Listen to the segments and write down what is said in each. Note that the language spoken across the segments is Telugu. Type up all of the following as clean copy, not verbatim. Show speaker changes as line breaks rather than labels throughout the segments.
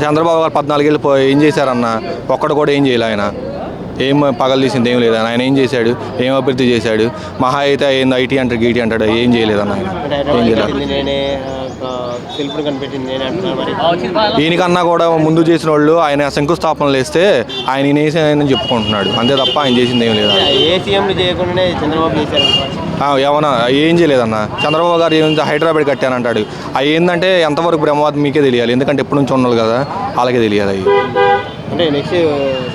చంద్రబాబు గారు 14 ఏళ్ళు ఏం చేశారన్న? ఒక్కడు కూడా ఏం చేయలే ఆయన. ఏం పగలు తీసింది ఏం లేదు. ఆయన ఏం చేశాడు? ఏం అభివృద్ధి చేశాడు? మహా అయితే ఏంది ఐటీ అంటాడు గీటీ అంటాడు, ఏం చేయలేదన్న ఆయన. ఏం చేయలేదు. ఈయనకన్నా కూడా ముందు చేసిన వాళ్ళు ఆయన శంకుస్థాపనలు వేస్తే ఆయన వేసాయని చెప్పుకుంటున్నాడు అంతే తప్ప ఆయన చేసింది ఏం లేదు. ఏమన్నా ఏం చేయలేదన్న. చంద్రబాబు గారు ఏమైంది హైదరాబాద్ కట్టానంటాడు. అవి ఏంటంటే ఎంతవరకు బ్రహ్మవాదం మీకే తెలియాలి, ఎందుకంటే ఎప్పటి నుంచి ఉండాలి కదా, వాళ్ళకే తెలియాలి అవి.
అంటే నెక్స్ట్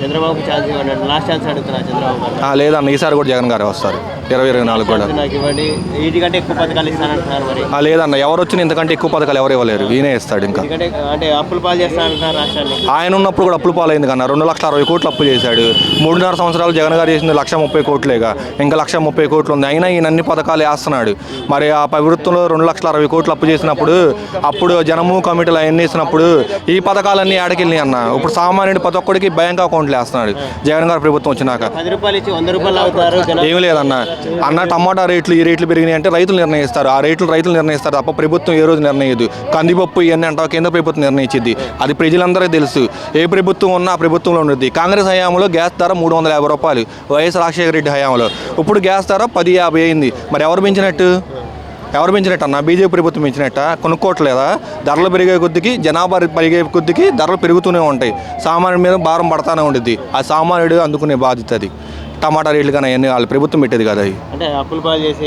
చంద్రబాబు ఛాన్స్ ఇవ్వండి, లాస్ట్ ఛాన్స్ అడుగుతున్నా చంద్రబాబు గారు.
లేదన్న, ఈసారి కూడా జగన్ గారే వస్తారు 2024 కూడా.
నాకు ఇవ్వండి, వీటికంటే ఎక్కువ పథకాలు ఇస్తానంటున్నారు మరి.
లేదన్న, ఎవరు వచ్చిన ఇంతకంటే ఎక్కువ పథకాలు ఎవరు ఇవ్వలేరు, ఈయనే ఇస్తాడు. ఇంకా
అంటే అప్పుల పాలు చేస్తానంటున్నారు రాష్ట్రాన్ని.
ఆయన ఉన్నప్పుడు కూడా అప్పుల పాలు అయింది కన్నా. 2,60,60 కోట్లు అప్పు చేశాడు. 3.5 సంవత్సరాలు జగన్ గారు చేసింది 1,30,000 కోట్లేగా, ఇంకా 1,30,000 కోట్లు ఉంది. అయినా ఈయన అన్ని పథకాలు వేస్తున్నాడు. మరి ఆ ప్రభుత్వంలో 2,60,60 కోట్లు అప్పు చేసినప్పుడు, అప్పుడు జనము కమిటీలు అవన్నీ వేసినప్పుడు ఈ పథకాలన్నీ ఆడకెళ్ళి అన్న. ఇప్పుడు సామాన్యుడు ప్రతి ఒక్కడికి బ్యాంక్ అకౌంట్లు వేస్తున్నాడు జగన్ గారు ప్రభుత్వం వచ్చినాక.
10 రూపాయలు ఇచ్చి 100 రూపాయలు అవుతారు.
ఏమి లేదన్న. టమాటా రేట్లు ఈ రేట్లు పెరిగినాయి అంటే రైతులు నిర్ణయిస్తారు. ఆ రేట్లు రైతులు నిర్ణయిస్తారు తప్ప ప్రభుత్వం ఏ రోజు నిర్ణయదు. కందిపప్పు ఇవన్నీ అంటావు కేంద్ర ప్రభుత్వం నిర్ణయించింది. అది ప్రజలందరికీ తెలుసు. ఏ ప్రభుత్వం ఉన్నా ఆ ప్రభుత్వంలో ఉండదు. కాంగ్రెస్ హయాంలో గ్యాస్ ధర 350 రూపాయలు, వైఎస్ రాజశేఖర రెడ్డి హయాంలో. ఇప్పుడు గ్యాస్ ధర 10.50 అయింది. మరి ఎవరు పెంచినట్టు అన్న? బీజేపీ ప్రభుత్వం పెంచినట్ట? కొనుక్కోవట్లేదా? ధరలు పెరిగే కొద్దికి, జనాభా పెరిగే కొద్దికి ధరలు పెరుగుతూనే ఉంటాయి. సామాన్యుడి మీద భారం పడతానే ఉంటుంది. ఆ సామాన్యుడు అందుకునే బాధ్యత అది. టమాటా రేట్లు కానీ అవన్నీ వాళ్ళు ప్రభుత్వం పెట్టేది కదా. అవి
అంటే అప్పులు పాలు చేసి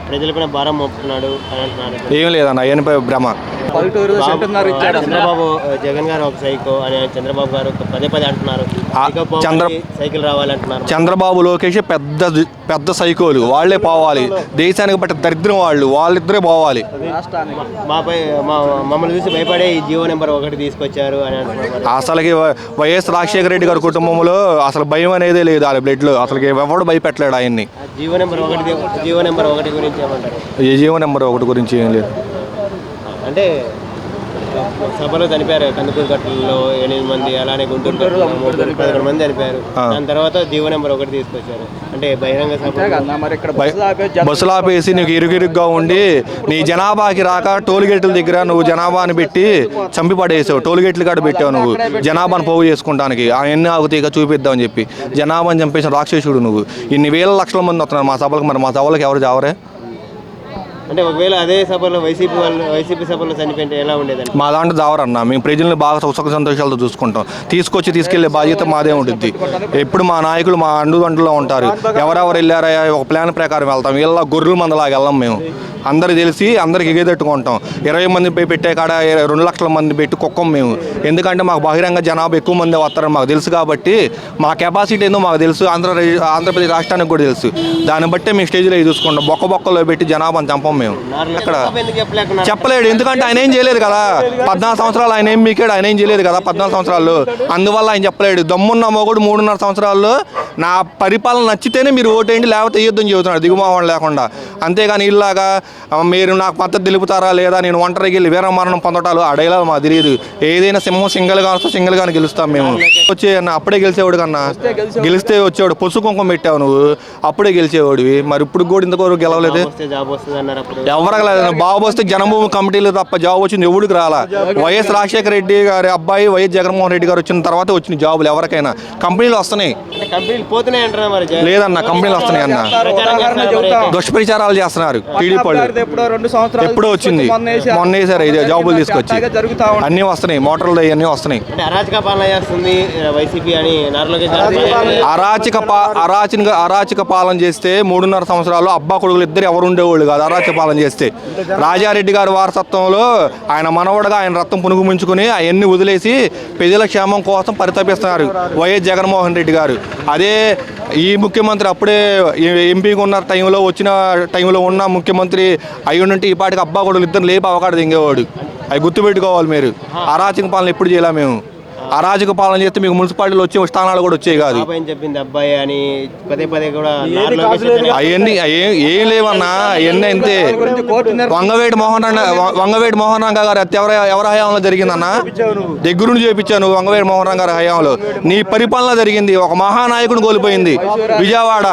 ప్రజలపైన భారం మోపుతున్నాడు అని అంటున్నారు.
ఏం లేదన్న, అవన్నీ భ్రమ.
చంద్రబాబు జగన్ గారు ఒక సైకో అని చంద్రబాబు గారు పదే అంటున్నారు. సైకిల్ రావాలంటున్నారు.
చంద్రబాబు లోకేష్ పెద్ద సైకోలు, వాళ్లే పోవాలి. దేశానికి బట్టి దరిద్రం వాళ్ళిద్దరే పోవాలి.
మమ్మల్ని చూసి భయపడే ఈ జీవో నెంబర్ 1 తీసుకొచ్చారు అని అంటున్నారు.
అసలుకి వైఎస్ రాజశేఖర రెడ్డి గారి కుటుంబంలో అసలు భయం అనేదే లేదు వాళ్ళ బ్లడ్ లో. అసలు ఎవడు భయపెట్టలేడు ఆయన్ని.
జీవో నెంబర్ 1 గురించి ఏమంటారు?
ఏ జీవో నెంబర్ 1 గురించి ఏం లేదు.
అంటే సభలో చనిపోయారు కందుకూరు కట్టలో 8 మంది, అలానే గుంటూరు 11 మంది చనిపోయారు. దాని తర్వాత జీవో నెంబర్ 1 తీసుకొచ్చారు. అంటే బహిరంగ
బస్సులు ఆపేసి నీకు ఇరుగిరుగ్గా ఉండి నీ జనాభాకి రాక టోల్గేట్ల దగ్గర నువ్వు జనాభాని పెట్టి చంపి పడేసావు. టోల్గేట్లు కాడ పెట్టావు నువ్వు జనాభాను పోగు చేసుకుంటానికి. ఎన్ని ఆగుతాయిగా చూపిద్దామని చెప్పి జనాభాని చంపేసిన రాక్షసుడు నువ్వు. ఇన్ని వేల లక్షల మంది వస్తున్నారు మా సభలకు. మరి మా సభలకు ఎవరు చావరే?
అంటే ఒకవేళ అదే సభలో వైసీపీ సభలో చనిపోయింటే ఎలా ఉండేదండి?
మా దాంట్లో దావరన్నా. మేము ప్రజల్ని బాగా సుఖ సంతోషాలతో చూసుకుంటాం. తీసుకెళ్లే బాధ్యత మాదే ఉంటుంది. ఎప్పుడు మా నాయకులు మా అండుదండలో ఉంటారు. ఎవరెవరు వెళ్ళారా ఒక ప్లాన్ ప్రకారం వెళ్తాం. ఇలా గొర్రెల మందలాగా వెళ్ళాం మేము. అందరికి తెలిసి అందరికి ఎగేదట్టుకుంటాం. 20 మంది పెట్టే కాడ 2 లక్షల మంది పెట్టి కుక్కం మేము. ఎందుకంటే మాకు బహిరంగ జనాభా ఎక్కువ మంది వస్తారని మాకు తెలుసు కాబట్టి మా కెపాసిటీ ఏందో మాకు తెలుసు. ఆంధ్రప్రదేశ్ రాష్ట్రానికి కూడా తెలుసు. దాన్ని బట్టే మేము స్టేజ్లో చూసుకుంటాం. బొక్కలో పెట్టి జనాభాని చంపం మేము. అక్కడ చెప్పలేడు, ఎందుకంటే ఆయన ఏం చేయలేదు కదా. 14 సంవత్సరాలు ఆయన ఏం మీకేడు, ఆయన ఏం చేయలేదు కదా 14 సంవత్సరాలు. అందువల్ల ఆయన చెప్పలేడు. దమ్మున్న మొగుడు 3.5 సంవత్సరాల్లో నా పరిపాలన నచ్చితేనే మీరు ఓటేయండి, లేకపోతే వేయొద్దని చెబుతున్నాడు దిగుమావం లేకుండా. అంతేగాని ఇలాగా మీరు నాకు మద్దతు తెలుపుతారా లేదా, నేను ఒంటరికి వెళ్ళి వీరమరణం పొందటాలు ఆ డైలాగ్ మాకు తెలియదు. ఏదైనా సింహం సింగల్గానే గెలుస్తాం మేము. వచ్చే అప్పుడే గెలిచేవాడు కన్నా, గెలిస్తే వచ్చేవాడు. పసుపు కుంకుమ పెట్టావు నువ్వు, అప్పుడే గెలిచేవాడివి. మరి ఇప్పుడు కూడా ఇంతవరకు గెలవలేదు. ఎవరికి లేదు. బాబు వస్తే జనభూమి కమిటీలు తప్ప జాబ్ వచ్చింది ఎవరికి రాలా. వైఎస్ రాజశేఖర రెడ్డి గారి అబ్బాయి వైఎస్ జగన్మోహన్ రెడ్డి గారు వచ్చిన తర్వాత వచ్చిన జాబులు ఎవరికైనా. కంపెనీలు వస్తున్నాయి లేదన్న, కంపెనీలు వస్తున్నాయి అన్న. దుష్ప్రచారాలు చేస్తున్నారు టీడీపీ వాళ్ళు. ఎప్పుడో వచ్చింది, మొన్న వేసారు ఇది జాబులు తీసుకొచ్చి. అన్నీ వస్తున్నాయి, మోటార్లు అవన్నీ వస్తున్నాయి. అరాచక పాలన చేస్తే 3.5 సంవత్సరాలు అబ్బా కొడుకులు ఇద్దరు ఎవరు ఉండేవాళ్ళు కాదు. అరాచక పాలన చేస్తే రాజారెడ్డి గారి వారసత్వంలో ఆయన మనవడగా ఆయన రక్తం పునుగు ముంచుకుని అవన్నీ వదిలేసి ప్రజల క్షేమం కోసం పరితపిస్తున్నారు వైఎస్ జగన్మోహన్ రెడ్డి గారు. అదే ఈ ముఖ్యమంత్రి అప్పుడే ఎంపీగా ఉన్న టైంలో ఉన్న ముఖ్యమంత్రి అయ్యుంటే ఈ పాటికి అబ్బా కొడుకులు ఇద్దరు లేపి అవకాశం దింగేవాడు. అవి గుర్తుపెట్టుకోవాలి మీరు. అరాచక పాలన ఎప్పుడు చేయలే మేము. అరాజక పాలన చేస్తే మీకు మున్సిపాలిటీలో వచ్చే స్థానాలు కూడా వచ్చాయి కాదు.
చెప్పింది అబ్బాయి అని
అవన్నీ ఏం లేవన్నా. అవన్నీ అంతే. వంగవేటి మోహన్ రంగ గారు ఎవరి హయాంలో జరిగిందన్న? దగ్గరుండి చేపించాను వంగవేటి మోహన్ రంగ గారి హయాంలో. నీ పరిపాలన జరిగింది. ఒక మహానాయకుడు కోల్పోయింది విజయవాడ.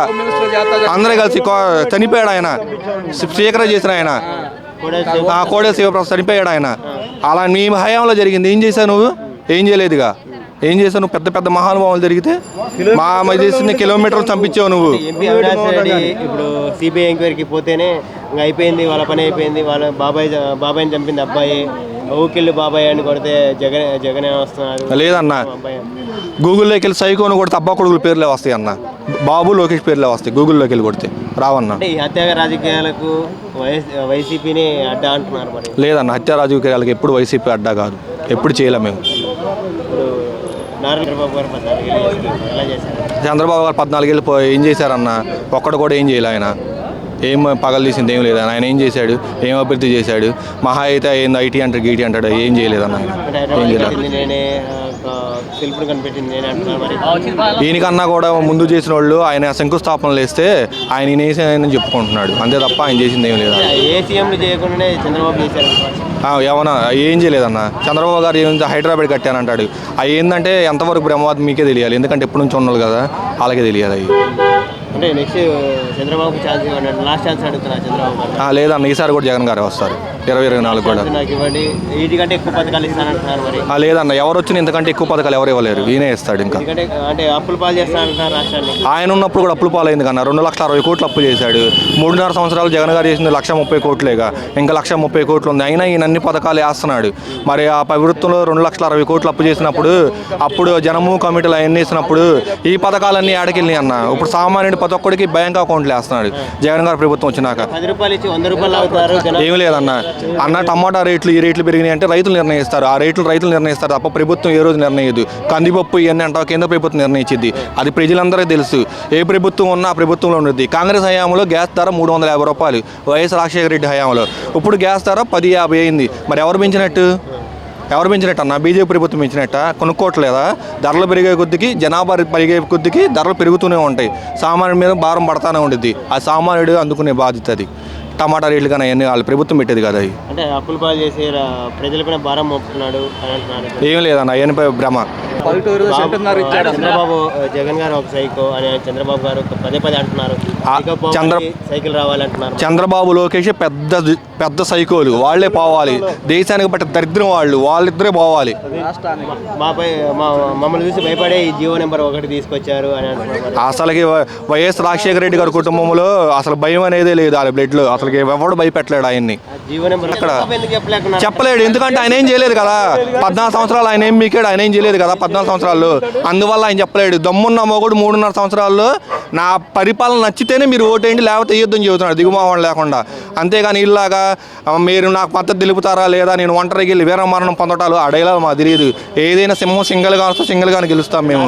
అందరూ కలిసి చనిపోయాడు ఆయన, స్వీకరణ చేసిన ఆయన. కోడెల శివప్రసాద్ చనిపోయాడు ఆయన. అలా నీ హయాంలో జరిగింది. ఏం చేశావు నువ్వు? ఏం చేయలేదుగా. ఏం చేశావు నువ్వు? పెద్ద పెద్ద మహానుభావులు జరిగితే మా చేసిన కిలోమీటర్లు చంపించావు నువ్వు.
ఎంపీ అవినాష్ రెడ్డి ఇప్పుడు సిబిఐ ఎంక్వైరీకి పోతేనే ఇంకా అయిపోయింది, వాళ్ళ పని అయిపోయింది, వాళ్ళ బాబాయ్ని చంపింది అబ్బాయి, ఊకిళ్ళు బాబాయ్ అని కొడితే జగనే వస్తున్నారు.
లేదన్న, గూగుల్లోకి వెళ్ళి సైకోను కొడితే అబ్బా కొడుకుల పేర్లే వస్తాయి అన్న, బాబు లోకేష్ పేర్లే వస్తాయి గూగుల్లోకి వెళ్ళి కొడితే రావన్న.
అంటే ఈ హత్యాగా రాజకీయాలకు వైసీపీని అడ్డా అంటున్నారు. మరి
లేదన్న, హత్య రాజకీయాలకు ఎప్పుడు వైసీపీ అడ్డా కాదు, ఎప్పుడు చేయలేము మేము.
చంద్రబాబు గారు 14 ఏళ్ళు ఎలా చేశారు?
చంద్రబాబు గారు 14 ఏళ్ళు ఏం చేశారన్న? ఒక్కడు కూడా ఏం చేయలే ఆయన. ఏం పగలు తీసింది ఏం లేదు. ఆయన ఏం చేశాడు? ఏం అభివృద్ధి చేశాడు? మహా అయితే ఏంది ఐటీ అంటాడు, గీటీ అంటాడు, ఏం చేయలేదన్న ఆయన. ఏం చేయలేదు. ఈయనకన్నా కూడా ముందు చేసిన వాళ్ళు ఆయన శంకుస్థాపనలు వేస్తే ఆయన వేసి చెప్పుకుంటున్నాడు అంతే తప్ప ఆయన చేసింది ఏం లేదు. ఏమన్నా ఏం చేయలేదన్న. చంద్రబాబు గారు ఏం హైదరాబాద్ కట్టానంటాడు. అవి ఏంటంటే ఎంతవరకు బ్రహ్మవాదం మీకే తెలియాలి, ఎందుకంటే ఎప్పటి నుంచి ఉన్నారు కదా, వాళ్ళకే తెలియాలి అవి.
అంటే నెక్స్ట్ చంద్రబాబు ఛాన్స్ ఇవ్వండి, లాస్ట్ ఛాన్స్ అడుగుతున్నా చంద్రబాబు గారు.
లేదన్న, ఈసారి కూడా జగన్ గారే వస్తారు 2024 కూడా.
నాకు ఇవ్వండి, వీటికంటే ఎక్కువ పథకాలు ఇస్తానంటున్నారు. మరి
లేదన్న, ఎవరు వచ్చిన ఇంతకంటే ఎక్కువ పథకాలు ఎవరు ఇవ్వలేరు, ఈయనే ఇస్తాడు. ఇంకా
అంటే అప్పులు పాలు చేస్తానంటున్నారు రాష్ట్రాన్ని.
ఆయన ఉన్నప్పుడు కూడా అప్పులు పాలైంది కన్నా. 2,60,60 కోట్లు అప్పు చేశాడు. 3.5 సంవత్సరాలు జగన్ గారు చేసింది 1,30,000 కోట్లేగా, ఇంకా 1,30,000 కోట్లు ఉంది. అయినా ఈయన అన్ని పథకాలు వేస్తున్నాడు. మరి ఆ ప్రభుత్వంలో 2,60,60 కోట్లు అప్పు చేసినప్పుడు, అప్పుడు జనము కమిటీలు అవన్నీ వేసినప్పుడు ఈ పథకాలన్నీ ఆడకెళ్ళి అన్న. ఇప్పుడు సామాన్యుడు ప్రతి ఒక్కడికి బ్యాంక్ అకౌంట్లు వేస్తున్నాడు జగన్ గారు ప్రభుత్వం వచ్చినాక.
10 రూపాయలు ఇచ్చి 100 రూపాయలు అవుతారు.
ఏం లేదన్న, టమాటా రేట్లు ఈ రేట్లు పెరిగినాయి అంటే రైతులు నిర్ణయిస్తారు. ఆ రేట్లు రైతులు నిర్ణయిస్తారు తప్ప ప్రభుత్వం ఏ రోజు నిర్ణయదు. కందిపప్పు ఇవన్నీ అంటావు కేంద్ర ప్రభుత్వం నిర్ణయించింది. అది ప్రజలందరికీ తెలుసు. ఏ ప్రభుత్వం ఉన్నా ఆ ప్రభుత్వంలో ఉండేది. కాంగ్రెస్ హయాంలో గ్యాస్ ధర 350 రూపాయలు, వైఎస్ రాజశేఖర రెడ్డి హయాంలో. ఇప్పుడు గ్యాస్ ధర 10.50 అయింది. మరి ఎవరు పెంచినట్టు అన్న? బీజేపీ ప్రభుత్వం పెంచినట్ట? కొనుక్కోవట్లేదా? ధరలు పెరిగే కొద్దికి, జనాభా పెరిగే కొద్దికి ధరలు పెరుగుతూనే ఉంటాయి. సామాన్యుడి మీద భారం పడతానే ఉంటుంది. ఆ సామాన్యుడు అందుకునే బాధ్యత అది. టమాటా రేట్లు కానీ అవన్నీ వాళ్ళు ప్రభుత్వం పెట్టేది కదా. అవి
అంటే అప్పులు పాలు చేసి ప్రజలపైన భారం మోపుతున్నాడు అని అంటున్నారు.
ఏం లేదన్న, అవన్నీ భ్రమ.
చంద్రబాబు జగన్ గారు ఒక సైకో అని చంద్రబాబు గారు పదే అంటున్నారు. సైకిల్ రావాలంటున్నారు.
చంద్రబాబు లోకేష్ పెద్ద సైకోలు, వాళ్లే పోవాలి. దేశానికి పట్ట దరిద్రం వాళ్ళిద్దరే పోవాలి.
మమ్మల్ని చూసి భయపడే ఈ జీవో నెంబర్ 1 తీసుకొచ్చారు అని అంటున్నారు.
అసలుకి వైఎస్ రాజశేఖర రెడ్డి గారి కుటుంబంలో అసలు భయం అనేదే లేదు. వాళ్ళ బ్లడ్ లో అసలు ఎవడు భయపెట్టలేడు ఆయన్ని. అక్కడ చెప్పలేడు, ఎందుకంటే ఆయన ఏం చేయలేదు కదా. 14 సంవత్సరాలు ఆయన ఏం మీకాడు, ఆయన ఏం చేయలేదు కదా 14 సంవత్సరాలు. అందువల్ల ఆయన చెప్పలేడు. దమ్మున్న మొగుడు 3.5 సంవత్సరాల్లో నా పరిపాలన నచ్చితేనే మీరు ఓటేయండి, లేకపోతే వేయొద్దని చెబుతున్నాడు దిగుమావం లేకుండా. అంతేగాని ఇలాగా మీరు నాకు పద్ధతి తెలుపుతారా లేదా, నేను ఒంటరికి వెళ్ళి వీరమరణం పొందటాలు ఆ డైలాగ్ మాకు తెలియదు. ఏదైనా సింహం సింగల్గా వస్తే సింగల్గానే గెలుస్తాం మేము.